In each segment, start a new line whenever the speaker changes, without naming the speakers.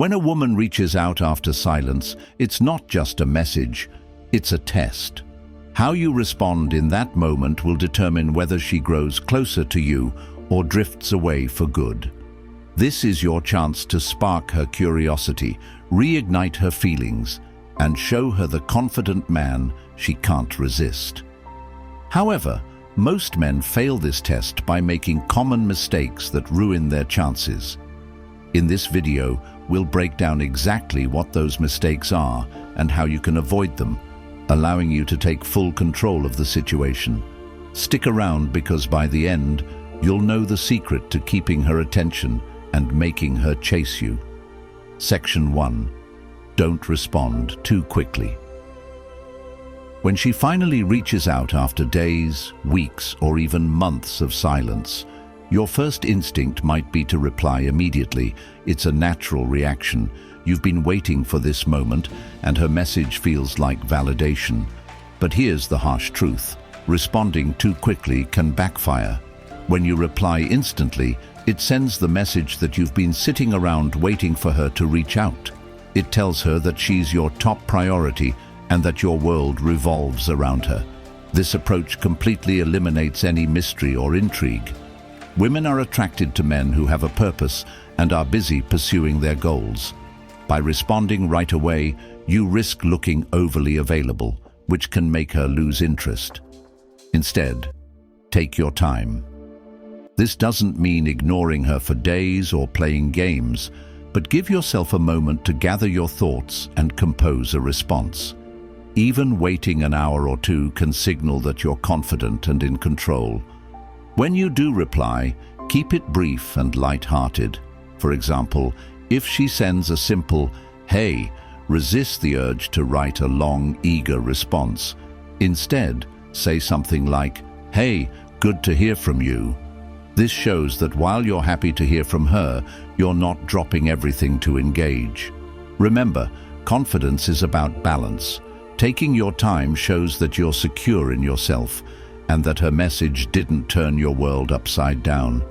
When a woman reaches out after silence, it's not just a message, it's a test. How you respond in that moment will determine whether she grows closer to you or drifts away for good. This is your chance to spark her curiosity, reignite her feelings, and show her the confident man she can't resist. However, most men fail this test by making common mistakes that ruin their chances. In this video, we'll break down exactly what those mistakes are and how you can avoid them, allowing you to take full control of the situation. Stick around because by the end, you'll know the secret to keeping her attention and making her chase you. Section 1. Don't respond too quickly. When she finally reaches out after days, weeks, or even months of silence, your first instinct might be to reply immediately. It's a natural reaction. You've been waiting for this moment, and her message feels like validation. But here's the harsh truth. Responding too quickly can backfire. When you reply instantly, it sends the message that you've been sitting around waiting for her to reach out. It tells her that she's your top priority and that your world revolves around her. This approach completely eliminates any mystery or intrigue. Women are attracted to men who have a purpose and are busy pursuing their goals. By responding right away, you risk looking overly available, which can make her lose interest. Instead, take your time. This doesn't mean ignoring her for days or playing games, but give yourself a moment to gather your thoughts and compose a response. Even waiting an hour or two can signal that you're confident and in control. When you do reply, keep it brief and light-hearted. For example, if she sends a simple, "Hey," resist the urge to write a long, eager response. Instead, say something like, "Hey, good to hear from you." This shows that while you're happy to hear from her, you're not dropping everything to engage. Remember, confidence is about balance. Taking your time shows that you're secure in yourself and that her message didn't turn your world upside down.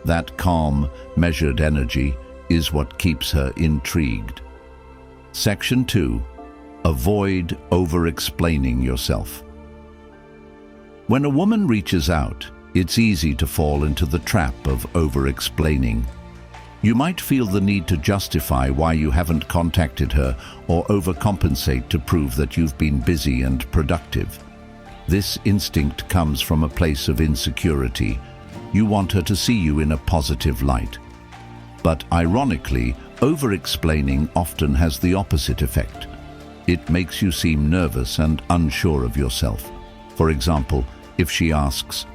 That calm, measured energy is what keeps her intrigued. Section 2. Avoid over-explaining yourself. When a woman reaches out, it's easy to fall into the trap of over-explaining. You might feel the need to justify why you haven't contacted her or overcompensate to prove that you've been busy and productive. This instinct comes from a place of insecurity. You want her to see you in a positive light. But ironically, over-explaining often has the opposite effect. It makes you seem nervous and unsure of yourself. For example, if she asks,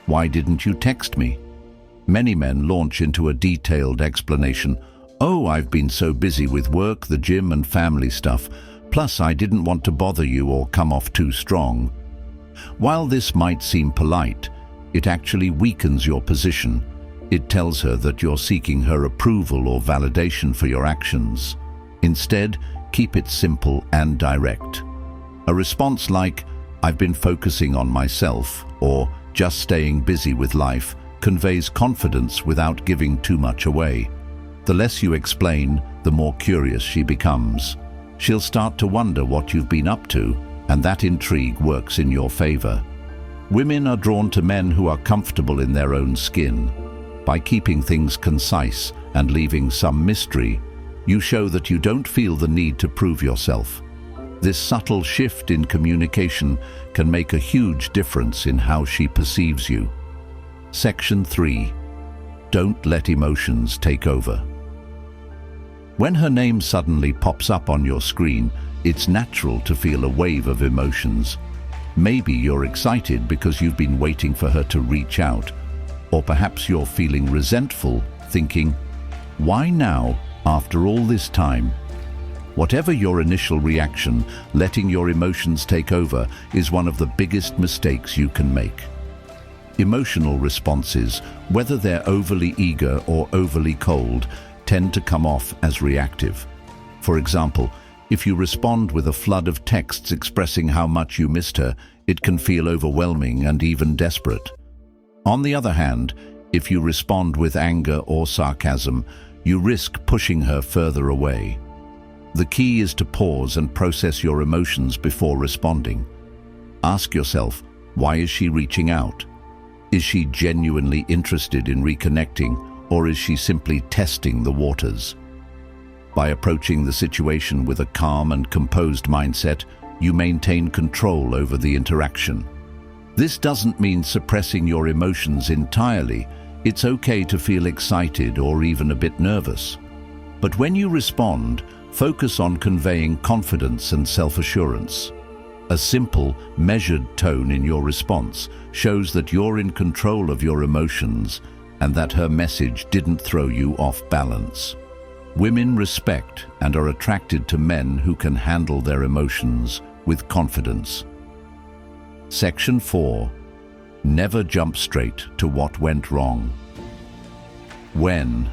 "Why didn't you text me?" Many men launch into a detailed explanation. "Oh, I've been so busy with work, the gym, and family stuff. Plus, I didn't want to bother you or come off too strong." While this might seem polite, it actually weakens your position. It tells her that you're seeking her approval or validation for your actions. Instead, keep it simple and direct. A response like, "I've been focusing on myself," or "just staying busy with life," conveys confidence without giving too much away. The less you explain, the more curious she becomes. She'll start to wonder what you've been up to, and that intrigue works in your favor. Women are drawn to men who are comfortable in their own skin. By keeping things concise and leaving some mystery, you show that you don't feel the need to prove yourself. This subtle shift in communication can make a huge difference in how she perceives you. Section 3. Don't let emotions take over. When her name suddenly pops up on your screen, it's natural to feel a wave of emotions. Maybe you're excited because you've been waiting for her to reach out, or perhaps you're feeling resentful, thinking, "Why now, after all this time?" Whatever your initial reaction, letting your emotions take over is one of the biggest mistakes you can make. Emotional responses, whether they're overly eager or overly cold, tend to come off as reactive. For example, if you respond with a flood of texts expressing how much you missed her, it can feel overwhelming and even desperate. On the other hand, if you respond with anger or sarcasm, you risk pushing her further away. The key is to pause and process your emotions before responding. Ask yourself, why is she reaching out? Is she genuinely interested in reconnecting, or is she simply testing the waters? By approaching the situation with a calm and composed mindset, you maintain control over the interaction. This doesn't mean suppressing your emotions entirely. It's okay to feel excited or even a bit nervous. But when you respond, focus on conveying confidence and self-assurance. A simple, measured tone in your response shows that you're in control of your emotions and that her message didn't throw you off balance. Women respect and are attracted to men who can handle their emotions with confidence. Section 4. Never jump straight to what went wrong. When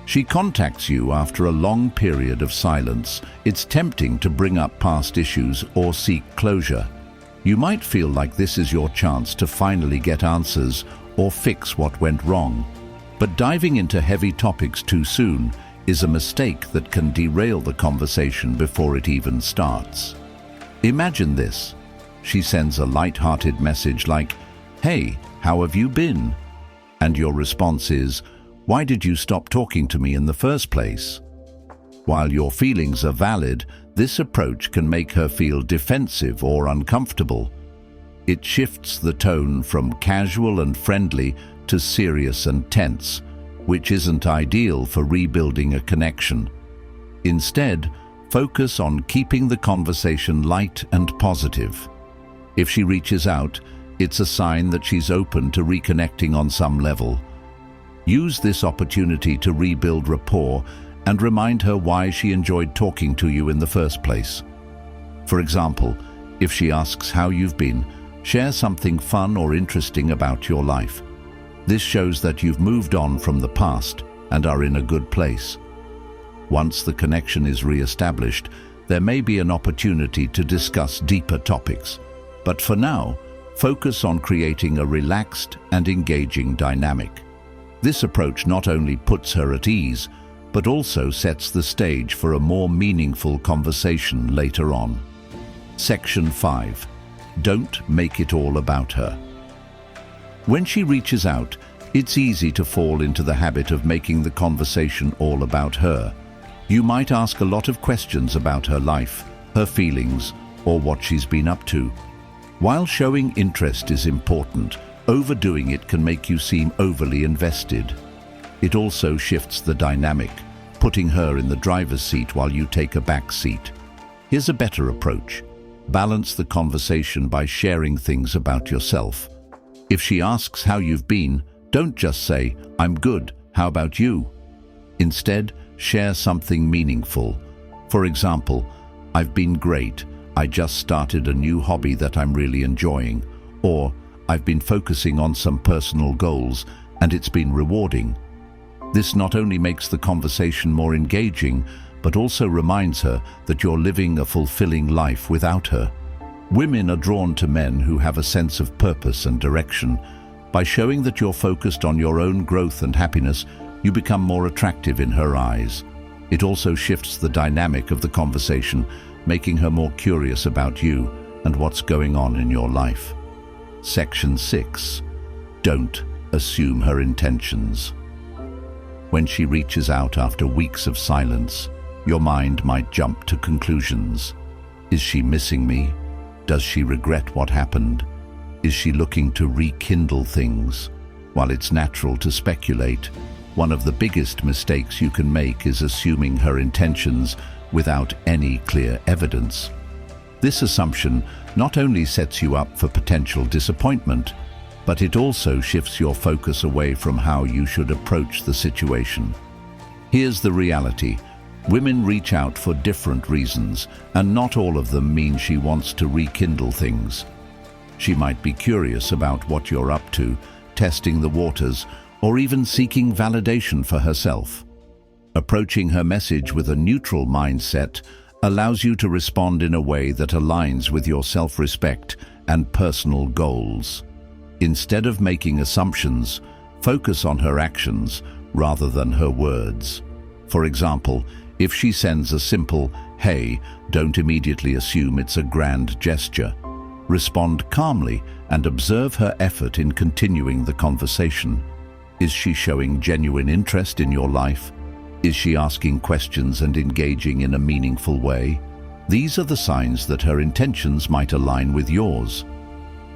she contacts you after a long period of silence, it's tempting to bring up past issues or seek closure. You might feel like this is your chance to finally get answers or fix what went wrong. But diving into heavy topics too soon is a mistake that can derail the conversation before it even starts. Imagine this. She sends a light-hearted message like, "Hey, how have you been?" And your response is, "Why did you stop talking to me in the first place?" While your feelings are valid, this approach can make her feel defensive or uncomfortable. It shifts the tone from casual and friendly to serious and tense, which isn't ideal for rebuilding a connection. Instead, focus on keeping the conversation light and positive. If she reaches out, it's a sign that she's open to reconnecting on some level. Use this opportunity to rebuild rapport and remind her why she enjoyed talking to you in the first place. For example, if she asks how you've been, share something fun or interesting about your life. This shows that you've moved on from the past and are in a good place. Once the connection is re-established, there may be an opportunity to discuss deeper topics. But for now, focus on creating a relaxed and engaging dynamic. This approach not only puts her at ease, but also sets the stage for a more meaningful conversation later on. Section 5. Don't make it all about her. When she reaches out, it's easy to fall into the habit of making the conversation all about her. You might ask a lot of questions about her life, her feelings, or what she's been up to. While showing interest is important, overdoing it can make you seem overly invested. It also shifts the dynamic, putting her in the driver's seat while you take a back seat. Here's a better approach. Balance the conversation by sharing things about yourself. If she asks how you've been, don't just say, "I'm good, how about you?" Instead, share something meaningful. For example, "I've been great. I just started a new hobby that I'm really enjoying." Or, "I've been focusing on some personal goals and it's been rewarding." This not only makes the conversation more engaging, but also reminds her that you're living a fulfilling life without her. Women are drawn to men who have a sense of purpose and direction. By showing that you're focused on your own growth and happiness, you become more attractive in her eyes. It also shifts the dynamic of the conversation, making her more curious about you and what's going on in your life. Section 6. Don't assume her intentions. When she reaches out after weeks of silence, your mind might jump to conclusions. Is she missing me? Does she regret what happened? Is she looking to rekindle things? While it's natural to speculate, one of the biggest mistakes you can make is assuming her intentions without any clear evidence. This assumption not only sets you up for potential disappointment, but it also shifts your focus away from how you should approach the situation. Here's the reality. Women reach out for different reasons, and not all of them mean she wants to rekindle things. She might be curious about what you're up to, testing the waters, or even seeking validation for herself. Approaching her message with a neutral mindset allows you to respond in a way that aligns with your self-respect and personal goals. Instead of making assumptions, focus on her actions rather than her words. For example, if she sends a simple, "Hey," don't immediately assume it's a grand gesture. Respond calmly and observe her effort in continuing the conversation. Is she showing genuine interest in your life? Is she asking questions and engaging in a meaningful way? These are the signs that her intentions might align with yours.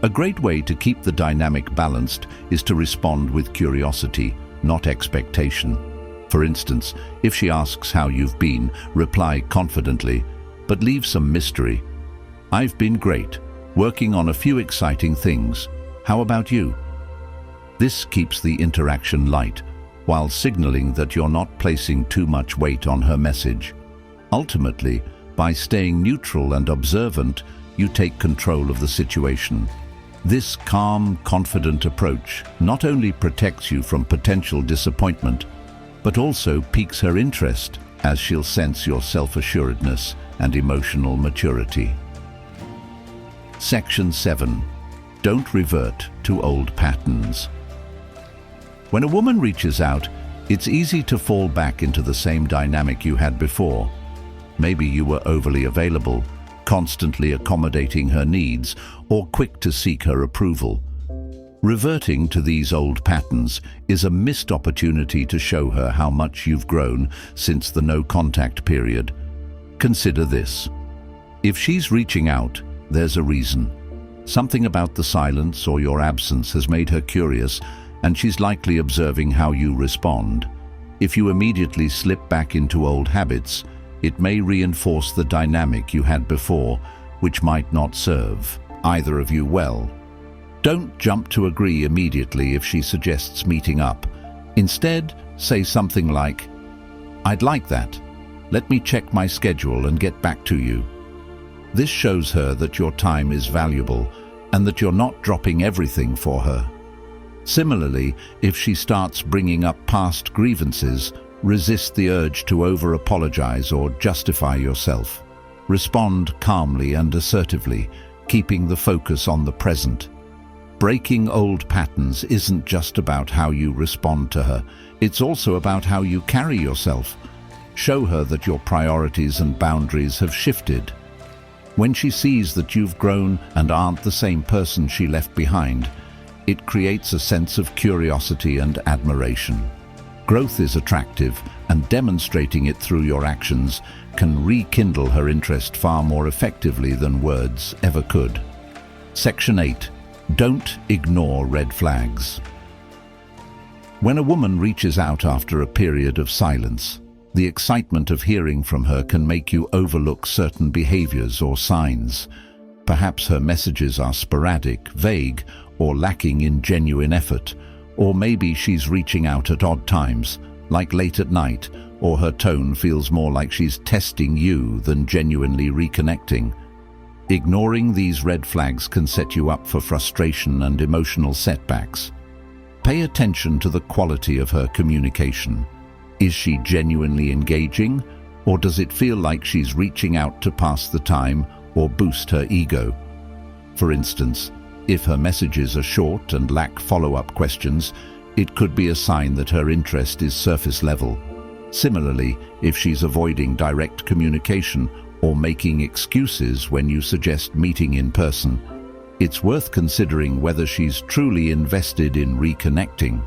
A great way to keep the dynamic balanced is to respond with curiosity, not expectation. For instance, if she asks how you've been, reply confidently, but leave some mystery. "I've been great, working on a few exciting things. How about you?" This keeps the interaction light, while signaling that you're not placing too much weight on her message. Ultimately, by staying neutral and observant, you take control of the situation. This calm, confident approach not only protects you from potential disappointment, but also piques her interest, as she'll sense your self-assuredness and emotional maturity. Section 7. Don't revert to old patterns. When a woman reaches out, it's easy to fall back into the same dynamic you had before. Maybe you were overly available, constantly accommodating her needs, or quick to seek her approval. Reverting to these old patterns is a missed opportunity to show her how much you've grown since the no-contact period. Consider this. If she's reaching out, there's a reason. Something about the silence or your absence has made her curious, and she's likely observing how you respond. If you immediately slip back into old habits, it may reinforce the dynamic you had before, which might not serve either of you well. Don't jump to agree immediately if she suggests meeting up. Instead, say something like, "I'd like that. Let me check my schedule and get back to you." This shows her that your time is valuable and that you're not dropping everything for her. Similarly, if she starts bringing up past grievances, resist the urge to over-apologize or justify yourself. Respond calmly and assertively, keeping the focus on the present. Breaking old patterns isn't just about how you respond to her, it's also about how you carry yourself. Show her that your priorities and boundaries have shifted. When she sees that you've grown and aren't the same person she left behind, it creates a sense of curiosity and admiration. Growth is attractive, and demonstrating it through your actions can rekindle her interest far more effectively than words ever could. Section 8. Don't ignore red flags. When a woman reaches out after a period of silence, the excitement of hearing from her can make you overlook certain behaviors or signs. Perhaps her messages are sporadic, vague, or lacking in genuine effort, or maybe she's reaching out at odd times, like late at night, or her tone feels more like she's testing you than genuinely reconnecting. Ignoring these red flags can set you up for frustration and emotional setbacks. Pay attention to the quality of her communication. Is she genuinely engaging, or does it feel like she's reaching out to pass the time or boost her ego? For instance, if her messages are short and lack follow-up questions, it could be a sign that her interest is surface level. Similarly, if she's avoiding direct communication or making excuses when you suggest meeting in person, it's worth considering whether she's truly invested in reconnecting.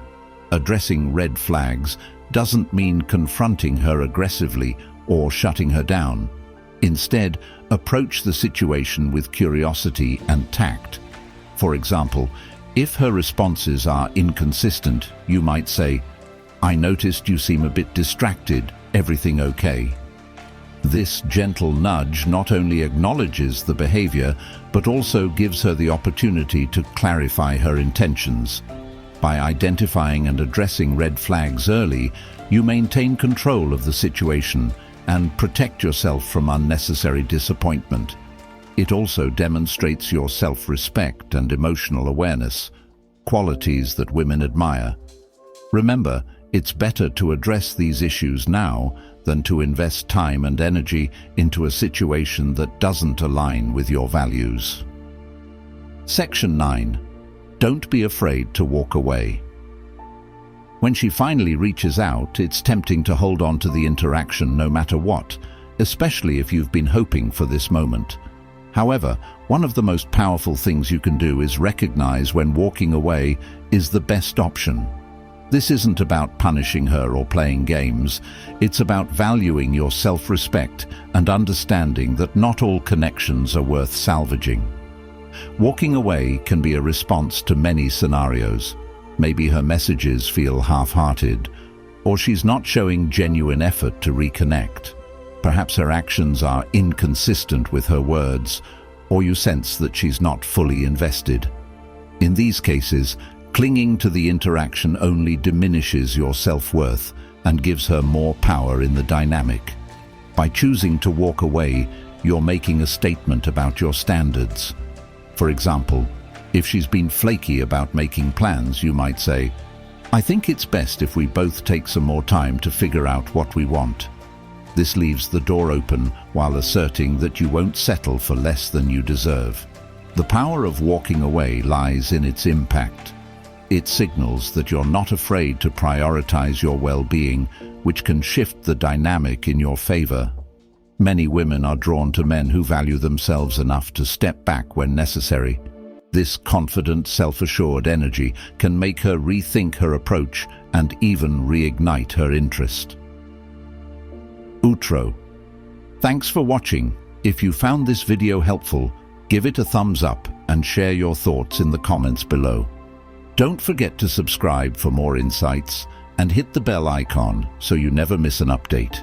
Addressing red flags doesn't mean confronting her aggressively or shutting her down. Instead, approach the situation with curiosity and tact. For example, if her responses are inconsistent, you might say, "I noticed you seem a bit distracted. Everything okay?" This gentle nudge not only acknowledges the behavior, but also gives her the opportunity to clarify her intentions. By identifying and addressing red flags early, you maintain control of the situation and protect yourself from unnecessary disappointment. It also demonstrates your self-respect and emotional awareness, qualities that women admire. Remember, it's better to address these issues now than to invest time and energy into a situation that doesn't align with your values. Section 9. Don't be afraid to walk away. When she finally reaches out, it's tempting to hold on to the interaction no matter what, especially if you've been hoping for this moment. However, one of the most powerful things you can do is recognize when walking away is the best option. This isn't about punishing her or playing games. It's about valuing your self-respect and understanding that not all connections are worth salvaging. Walking away can be a response to many scenarios. Maybe her messages feel half-hearted, or she's not showing genuine effort to reconnect. Perhaps her actions are inconsistent with her words, or you sense that she's not fully invested. In these cases, clinging to the interaction only diminishes your self-worth and gives her more power in the dynamic. By choosing to walk away, you're making a statement about your standards. For example, if she's been flaky about making plans, you might say, "I think it's best if we both take some more time to figure out what we want." This leaves the door open while asserting that you won't settle for less than you deserve. The power of walking away lies in its impact. It signals that you're not afraid to prioritize your well-being, which can shift the dynamic in your favor. Many women are drawn to men who value themselves enough to step back when necessary. This confident, self-assured energy can make her rethink her approach and even reignite her interest. Outro. Thanks for watching. If you found this video helpful, give it a thumbs up and share your thoughts in the comments below. Don't forget to subscribe for more insights and hit the bell icon so you never miss an update.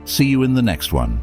See you in the next one.